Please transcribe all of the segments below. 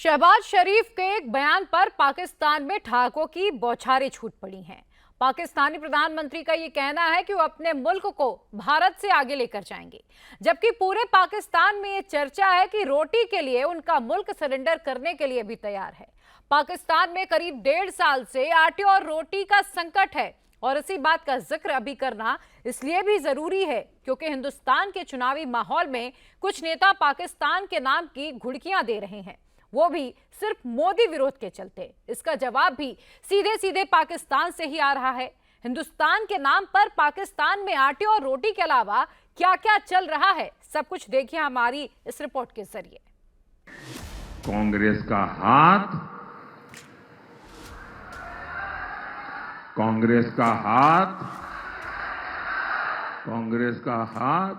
शहबाज शरीफ के एक बयान पर पाकिस्तान में ठहाकों की बौछारें छूट पड़ी हैं। पाकिस्तानी प्रधानमंत्री का ये कहना है कि वो अपने मुल्क को भारत से आगे लेकर जाएंगे, जबकि पूरे पाकिस्तान में ये चर्चा है कि रोटी के लिए उनका मुल्क सरेंडर करने के लिए भी तैयार है। पाकिस्तान में करीब 1.5 साल से आटे और रोटी का संकट है और इसी बात का जिक्र अभी करना इसलिए भी जरूरी है क्योंकि हिंदुस्तान के चुनावी माहौल में कुछ नेता पाकिस्तान के नाम की घुड़कियां दे रहे हैं, वो भी सिर्फ मोदी विरोध के चलते। इसका जवाब भी सीधे सीधे पाकिस्तान से ही आ रहा है। हिंदुस्तान के नाम पर पाकिस्तान में आटे और रोटी के अलावा क्या क्या चल रहा है, सब कुछ देखिए हमारी इस रिपोर्ट के जरिए। कांग्रेस का हाथ, कांग्रेस का हाथ, कांग्रेस का हाथ।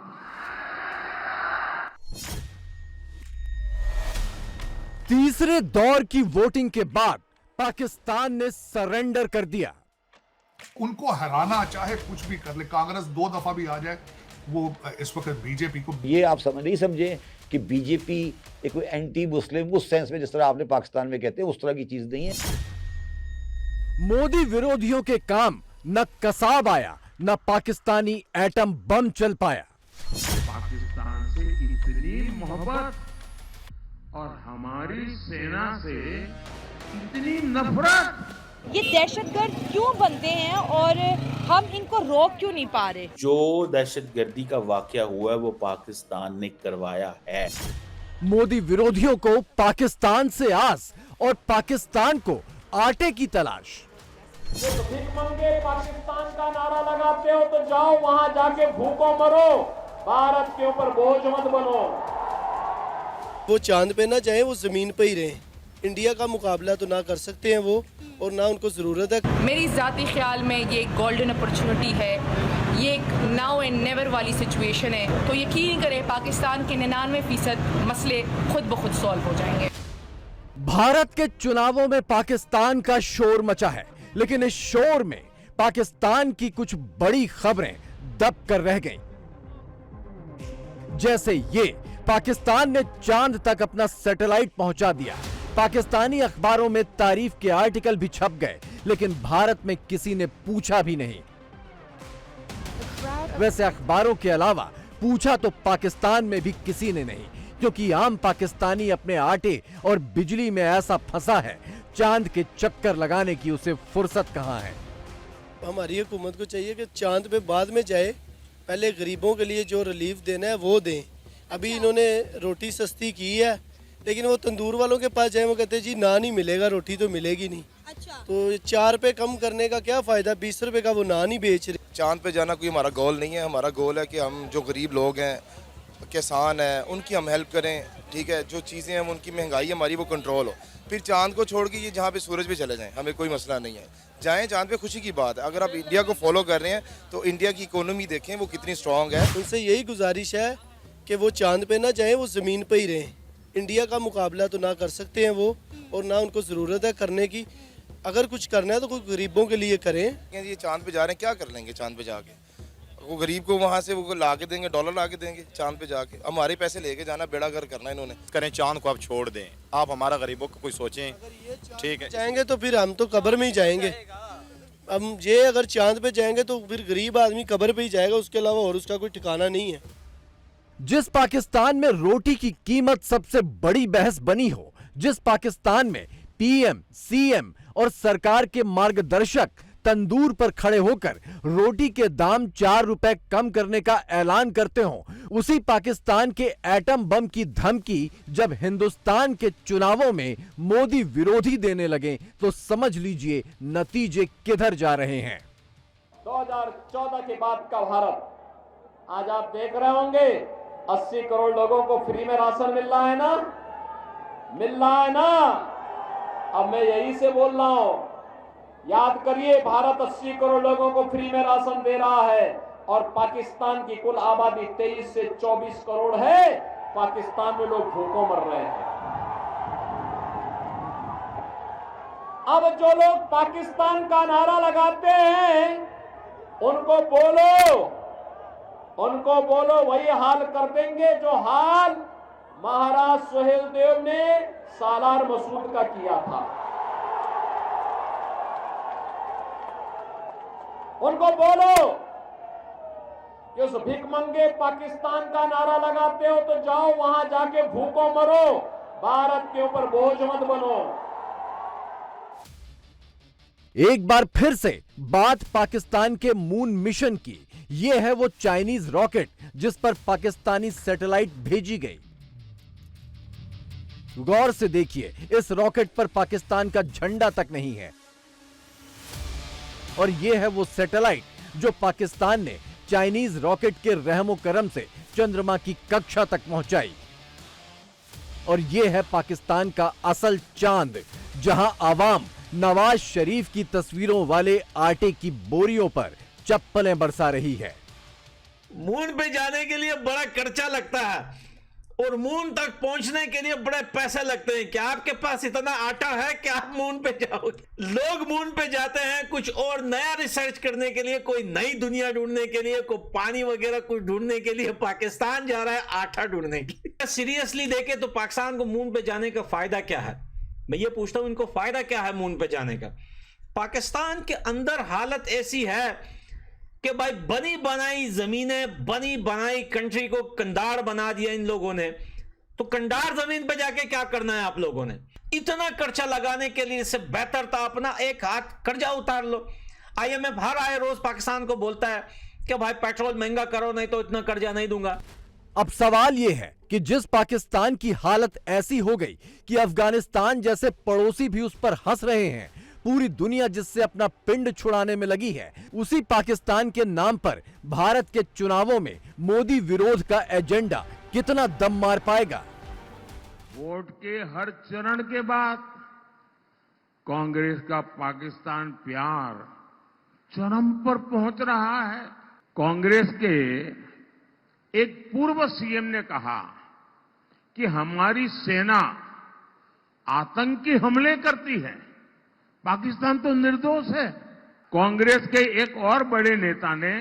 तीसरे दौर की वोटिंग के बाद पाकिस्तान ने सरेंडर कर दिया। उनको हराना चाहे कुछ भी कर ले, कांग्रेस 2 दफा भी आ जाए, वो इस वक्त बीजेपी को, ये आप नहीं समझे कि बीजेपी एक कोई एंटी मुस्लिम उस सेंस में जिस तरह आपने पाकिस्तान में कहते हैं उस तरह की चीज नहीं है। मोदी विरोधियों के काम न कसाब आया न पाकिस्तानी एटम बम चल पाया। पाकिस्तान से इतनी मोहब्बत और हमारी सेना से इतनी नफरत, ये दहशतगर्द क्यों बनते हैं और हम इनको रोक क्यों नहीं पा रहे? जो दहशतगर्दी का वाकया हुआ है वो पाकिस्तान ने करवाया है। मोदी विरोधियों को पाकिस्तान से आस और पाकिस्तान को आटे की तलाश। भीख मंगे पाकिस्तान का नारा लगाते हो तो जाओ वहां जाके भूखों मरो, भारत के ऊपर बोझ मत बनो। वो चांद पे ना जाए, वो जमीन पे ही रहे। इंडिया का मुकाबला तो ना कर सकते हैं वो, और ना उनको जरूरत है। मेरी जाती ख्याल में ये एक गोल्डन अपॉर्चुनिटी है, ये एक नाउ एंड नेवर वाली सिचुएशन है। तो यकीन करें पाकिस्तान के 99% मसले खुद ब खुद सॉल्व हो जाएंगे। भारत के चुनावों में पाकिस्तान का शोर मचा है, लेकिन इस शोर में पाकिस्तान की कुछ बड़ी खबरें दब कर रह गईं। जैसे ये, पाकिस्तान ने चांद तक अपना सैटेलाइट पहुंचा दिया। पाकिस्तानी अखबारों में तारीफ के आर्टिकल भी छप गए, लेकिन भारत में किसी ने पूछा भी नहीं। वैसे अखबारों के अलावा पूछा तो पाकिस्तान में भी किसी ने नहीं, क्योंकि आम पाकिस्तानी अपने आटे और बिजली में ऐसा फंसा है, चांद के चक्कर लगाने की उसे फुर्सत कहां है। हमारी हुकूमत को चाहिए कि चांद पे बाद में जाए, पहले गरीबों के लिए जो रिलीफ देना है वो दें। अभी इन्होंने रोटी सस्ती की है, लेकिन वो तंदूर वालों के पास जाए, वो कहते हैं जी नान ही मिलेगा, रोटी तो मिलेगी नहीं। अच्छा। तो 4 पे कम करने का क्या फायदा, 20 रुपए का वो नान ही बेच रहे। चांद पे जाना कोई हमारा गोल नहीं है। हमारा गोल है कि हम जो गरीब लोग हैं, किसान हैं, उनकी हम हेल्प करें। ठीक है, जो चीज़ें हैं उनकी महंगाई हमारी वो कंट्रोल हो। फिर चांद को छोड़ के ये जहाँ पे सूरज पे चले जाएं, हमें कोई मसला नहीं है। जाएं चांद पे, खुशी की बात है। अगर आप इंडिया को फॉलो कर रहे हैं तो इंडिया की इकोनॉमी देखें वो कितनी स्ट्रांग है। उनसे यही गुजारिश है कि वो चांद पे ना जाए, वो ज़मीन पे ही रहें। इंडिया का मुकाबला तो ना कर सकते हैं वो, और ना उनको ज़रूरत है करने की। अगर कुछ करना है तो कोई गरीबों के लिए करें। ये चांद पे जा रहे हैं, क्या कर लेंगे चांद पे जाके? वो गरीब को वहाँ से वो ला के देंगे, डॉलर ला के देंगे चांद पे जाके। हमारे पैसे लेके जाना, बेड़ा गर्क करना इन्होंने। करें, चांद को आप छोड़ दें, आप हमारा गरीबों को कोई सोचें। ठीक है, जाएंगे तो फिर हम तो कब्र में ही जाएंगे। हम ये अगर चांद पे जाएंगे तो फिर गरीब आदमी कब्र पे ही जाएगा, उसके अलावा और उसका कोई ठिकाना नहीं है। जिस पाकिस्तान में रोटी की कीमत सबसे बड़ी बहस बनी हो, जिस पाकिस्तान में पीएम, सीएम और सरकार के मार्गदर्शक तंदूर पर खड़े होकर रोटी के दाम 4 रुपए कम करने का ऐलान करते हो, उसी पाकिस्तान के एटम बम की धमकी जब हिंदुस्तान के चुनावों में मोदी विरोधी देने लगे तो समझ लीजिए नतीजे किधर जा रहे हैं। 2014 के बाद का भारत, आज आप देख रहे होंगे 80 करोड़ लोगों को फ्री में राशन मिल रहा है ना, मिल रहा है ना। अब मैं यही से बोल रहा हूं, याद करिए, भारत 80 करोड़ लोगों को फ्री में राशन दे रहा है और पाकिस्तान की कुल आबादी 23 से 24 करोड़ है। पाकिस्तान में लोग भूखों मर रहे हैं। अब जो लोग पाकिस्तान का नारा लगाते हैं उनको बोलो वही हाल कर देंगे जो हाल महाराज सुहेल देव ने सालार मसूद का किया था। उनको बोलो कि उस भिखमंगे पाकिस्तान का नारा लगाते हो तो जाओ वहां जाके भूखों मरो, भारत के ऊपर बोझ मत बनो। एक बार फिर से बात पाकिस्तान के मून मिशन की। यह है वो चाइनीज रॉकेट जिस पर पाकिस्तानी सैटेलाइट भेजी गई। गौर से देखिए, इस रॉकेट पर पाकिस्तान का झंडा तक नहीं है और यह है वो सैटेलाइट जो पाकिस्तान ने चाइनीज रॉकेट के रहमो करम से चंद्रमा की कक्षा तक पहुंचाई। और यह है पाकिस्तान का असल चांद, जहां आवाम नवाज शरीफ की तस्वीरों वाले आटे की बोरियों पर चप्पलें बरसा रही है। मून पे जाने के लिए बड़ा खर्चा लगता है और मून तक पहुंचने के लिए बड़े पैसे लगते हैं। क्या आपके पास इतना आटा है कि आप मून पे जाओगे? लोग मून पे जाते हैं कुछ और नया रिसर्च करने के लिए, कोई नई दुनिया ढूंढने के लिए, कोई पानी वगैरह कुछ ढूंढने के लिए। पाकिस्तान जा रहा है आटा ढूंढने के लिए। सीरियसली देखे तो पाकिस्तान को मून पे जाने का फायदा क्या है? मैं ये पूछता हूं, इनको फायदा क्या है मून पे जाने का? पाकिस्तान के अंदर हालत ऐसी है कि भाई बनी बनाई जमीनें, बनी बनाई कंट्री को कंडार बना दिया इन लोगों ने। तो कंडार जमीन पे जाके क्या करना है आप लोगों ने? इतना खर्चा लगाने के लिए इससे बेहतर था अपना एक हाथ कर्जा उतार लो। IMF हर आए रोज पाकिस्तान को बोलता है कि भाई पेट्रोल महंगा करो, नहीं तो इतना कर्जा नहीं दूंगा। अब सवाल यह है कि जिस पाकिस्तान की हालत ऐसी हो गई कि अफगानिस्तान जैसे पड़ोसी भी उस पर हंस रहे हैं, पूरी दुनिया जिससे अपना पिंड छुड़ाने में लगी है, उसी पाकिस्तान के नाम पर भारत के चुनावों में मोदी विरोध का एजेंडा कितना दम मार पाएगा? वोट के हर चरण के बाद कांग्रेस का पाकिस्तान प्यार चरम पर पहुंच रहा है। कांग्रेस के एक पूर्व सीएम ने कहा कि हमारी सेना आतंकी हमले करती है, पाकिस्तान तो निर्दोष है। कांग्रेस के एक और बड़े नेता ने,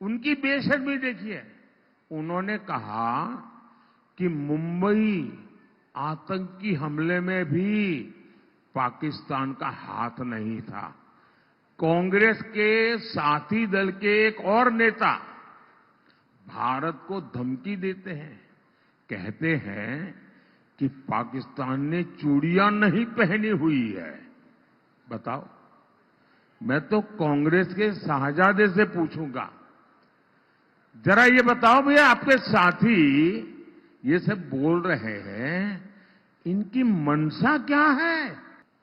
उनकी बेशर्मी देखिए, उन्होंने कहा कि मुंबई आतंकी हमले में भी पाकिस्तान का हाथ नहीं था। कांग्रेस के साथी दल के एक और नेता भारत को धमकी देते हैं, कहते हैं कि पाकिस्तान ने चूड़ियां नहीं पहनी हुई है। बताओ, मैं तो कांग्रेस के शाहजादे से पूछूंगा, जरा ये बताओ भैया, आपके साथी ये सब बोल रहे हैं, इनकी मंशा क्या है?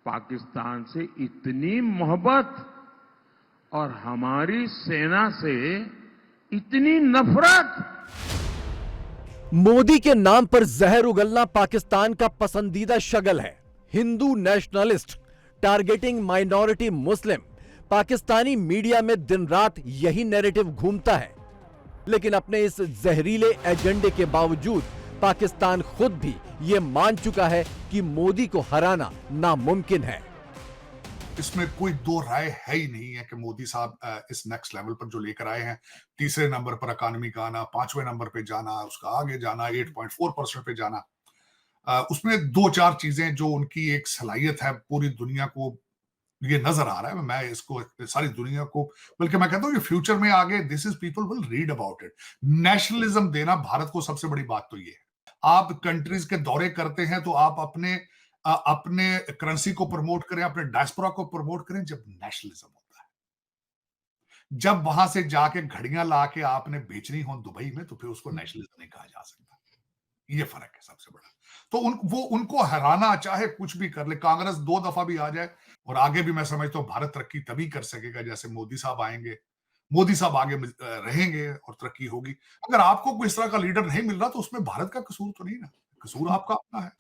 पाकिस्तान से इतनी मोहब्बत और हमारी सेना से इतनी नफरत। मोदी के नाम पर जहर उगलना पाकिस्तान का पसंदीदा शगल है। हिंदू नेशनलिस्ट टारगेटिंग माइनॉरिटी मुस्लिम। पाकिस्तानी मीडिया में दिन रात यही नैरेटिव घूमता है, लेकिन अपने इस जहरीले एजेंडे के बावजूद पाकिस्तान खुद भी ये मान चुका है कि मोदी को हराना नामुमकिन है। इसमें कोई दो राय है ही नहीं है कि मोदी साहब इस नेक्स्ट लेवल पर जो लेकर आए हैं, तीसरे नंबर पर इकॉनमी का आना, 5वें नंबर पे जाना, उसका आगे जाना, 8.4% पे जाना, उसमें दो चार चीजें जो उनकी एक सलाहियत है, पूरी दुनिया को ये नजर आ रहा है। मैं इसको सारी दुनिया को, बल्कि मैं कहता हूँ कि फ्यूचर में आगे this is people will read about it. Nationalism देना भारत को सबसे बड़ी बात तो ये है। आप कंट्रीज के दौरे करते हैं तो आप अपने करेंसी को प्रमोट करें, अपने डायस्पोरा को प्रमोट करें जब नेशनलिज्म होता है। जब वहां से जाके घड़ियां लाके आपने बेचनी हो दुबई में, तो फिर उसको नेशनलिज्म नहीं कहा जा सकता। ये फर्क है सबसे बड़ा। तो उनको हराना चाहे कुछ भी कर ले, कांग्रेस 2 दफा भी आ जाए, और आगे भी मैं समझता हूं भारत तरक्की तभी कर सकेगा जैसे मोदी साहब आएंगे, मोदी साहब आगे रहेंगे और तरक्की होगी। अगर आपको कोई इस तरह का लीडर नहीं मिल रहा तो उसमें भारत का कसूर तो नहीं ना, कसूर आपका अपना है।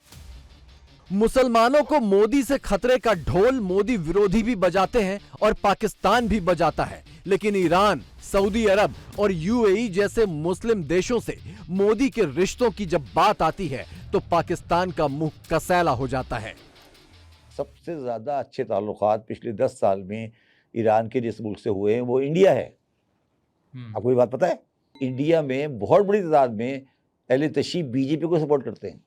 मुसलमानों को मोदी से खतरे का ढोल मोदी विरोधी भी बजाते हैं और पाकिस्तान भी बजाता है, लेकिन ईरान, सऊदी अरब और UAE जैसे मुस्लिम देशों से मोदी के रिश्तों की जब बात आती है तो पाकिस्तान का मुंह कसैला हो जाता है। सबसे ज़्यादा अच्छे ताल्लुकात पिछले 10 साल में ईरान के जिस मुल्क से हुए हैं वो इंडिया है। आपको ये बात पता है? इंडिया में बहुत बड़ी तादाद में अहले तशी बीजेपी को सपोर्ट करते हैं।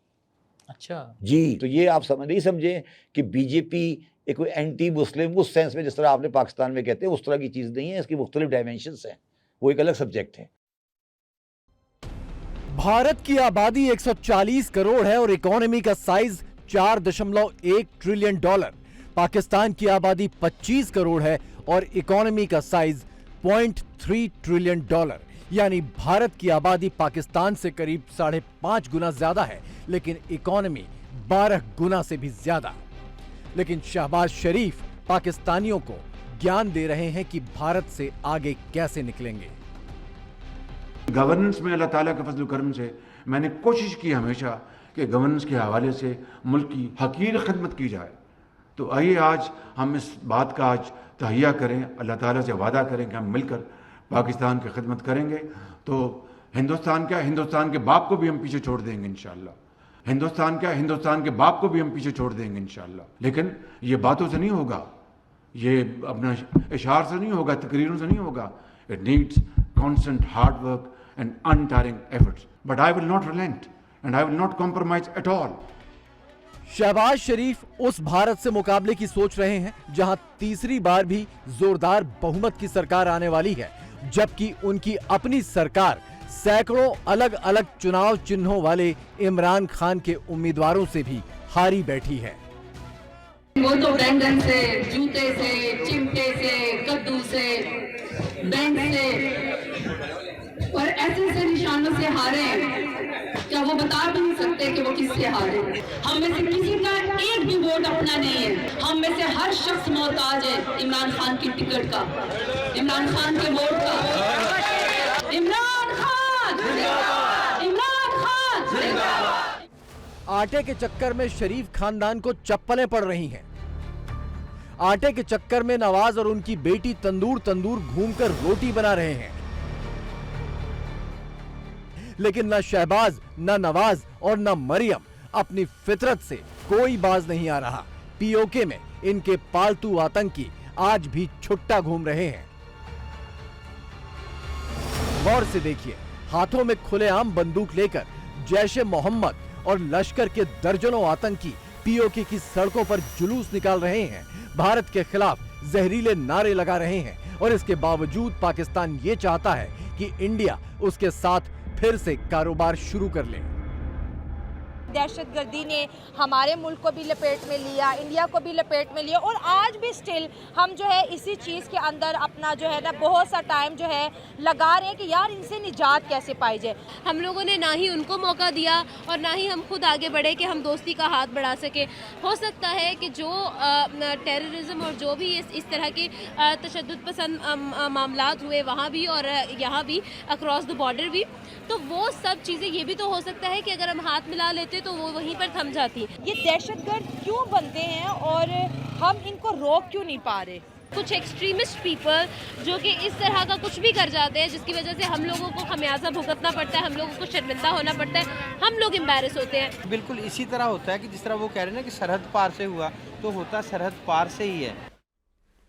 अच्छा जी, तो ये आप नहीं समझे कि बीजेपी एक कोई एंटी मुस्लिम उस सेंस में जिस तरह आपने पाकिस्तान में कहते हैं उस तरह की चीज़ नहीं है। इसकी मुख्तलिफ डायमेंशंस हैं, वो एक अलग सब्जेक्ट है। भारत की आबादी 140 करोड़ है और इकोनॉमी का साइज 4.1 ट्रिलियन डॉलर। पाकिस्तान की आबादी 25 करोड़ है और इकोनॉमी का साइज 0.3 ट्रिलियन डॉलर। यानी भारत की आबादी पाकिस्तान से करीब 5.5 गुना ज्यादा है, लेकिन इकोनॉमी 12 गुना से भी ज्यादा। लेकिन शहबाज शरीफ पाकिस्तानियों को ज्ञान दे रहे हैं कि भारत से आगे कैसे निकलेंगे। गवर्नेंस में अल्लाह ताला के फजल करम से मैंने कोशिश की हमेशा कि गवर्नेंस के हवाले से मुल्क की हकीर खिदमत की जाए। तो आइए आज हम इस बात का आज तहिया करें, अल्लाह ताला से वादा करें कि हम मिलकर पाकिस्तान की खिदमत करेंगे। तो हिंदुस्तान क्या, हिंदुस्तान के बाप को भी हम पीछे छोड़ देंगे इंशाअल्लाह। हिंदुस्तान क्या, हिंदुस्तान के बाप को भी हम पीछे छोड़ देंगे इंशाअल्लाह। लेकिन ये बातों से नहीं होगा, ये अपना इशार से नहीं होगा, तकरीरों से नहीं होगा। It needs constant hard work and untiring efforts. But I will not relent and I will not compromise at all. Shehbaz Sharif उस भारत से मुकाबले की सोच रहे हैं जहां तीसरी बार भी जोरदार बहुमत की सरकार आने वाली है, जबकि उनकी अपनी सरकार सैकड़ों अलग अलग चुनाव चिन्हों वाले इमरान खान के उम्मीदवारों से भी हारी बैठी है। वो तो बैंगन से, जूते से, चिमटे से, कद्दू से, बैंक से और ऐसे निशानों से हारे। क्या वो बता भी नहीं सकते कि वो किससे हारे? हम में से किसी का एक भी वोट अपना नहीं है। हम में से हर शख्स मोहताज है इमरान खान की टिकट का, इमरान खान के वोट का। इमरान खान, इमरान खान। आटे के चक्कर में शरीफ खानदान को चप्पलें पड़ रही हैं। आटे के चक्कर में नवाज और उनकी बेटी तंदूर घूमकर रोटी बना रहे हैं। लेकिन न शहबाज, न नवाज और न मरियम अपनी फितरत से कोई बाज नहीं आ रहा। पीओके में इनके पालतू आतंकी आज भी छुट्टा घूम रहे हैं। गौर से देखिए, हाथों में खुलेआम बंदूक लेकर जैश-ए मोहम्मद और लश्कर के दर्जनों आतंकी पीओके की सड़कों पर जुलूस निकाल रहे हैं, भारत के खिलाफ जहरीले नारे लगा रहे हैं। और इसके बावजूद पाकिस्तान ये चाहता है कि इंडिया उसके साथ फिर से कारोबार शुरू कर ले। दहशतगर्दी ने हमारे मुल्क को भी लपेट में लिया, इंडिया को भी लपेट में लिया और आज भी स्टिल हम जो है इसी चीज़ के अंदर अपना जो है ना बहुत सा टाइम जो है लगा रहे हैं कि यार इनसे निजात कैसे पाई जाए। हम लोगों ने ना ही उनको मौका दिया और ना ही हम खुद आगे बढ़े कि हम दोस्ती का हाथ बढ़ा सके। हो सकता है कि जो टेररिज्म और जो भी इस तरह के तशद्दुद पसंद मामलात हुए वहाँ भी और यहाँ भी अक्रॉस द बॉर्डर भी, तो वो सब चीज़ें ये भी तो हो सकता है कि अगर हम हाथ मिला लेते तो वो वहीं पर थम जाती। ये दहशतगर्द क्यों बनते हैं और हम इनको रोक क्यों नहीं पा रहे? कुछ एक्सट्रीमिस्ट पीपल जो कि इस तरह का कुछ भी कर जाते हैं जिसकी वजह से हम लोगों को खमियाजा भुगतना पड़ता है, हम लोगों को शर्मिंदा होना पड़ता है, हम लोग एम्बैरेस होते हैं। बिल्कुल इसी तरह होता है कि जिस तरह वो कह रहे हैं ना कि सरहद पार से हुआ, तो होता सरहद पार से ही है।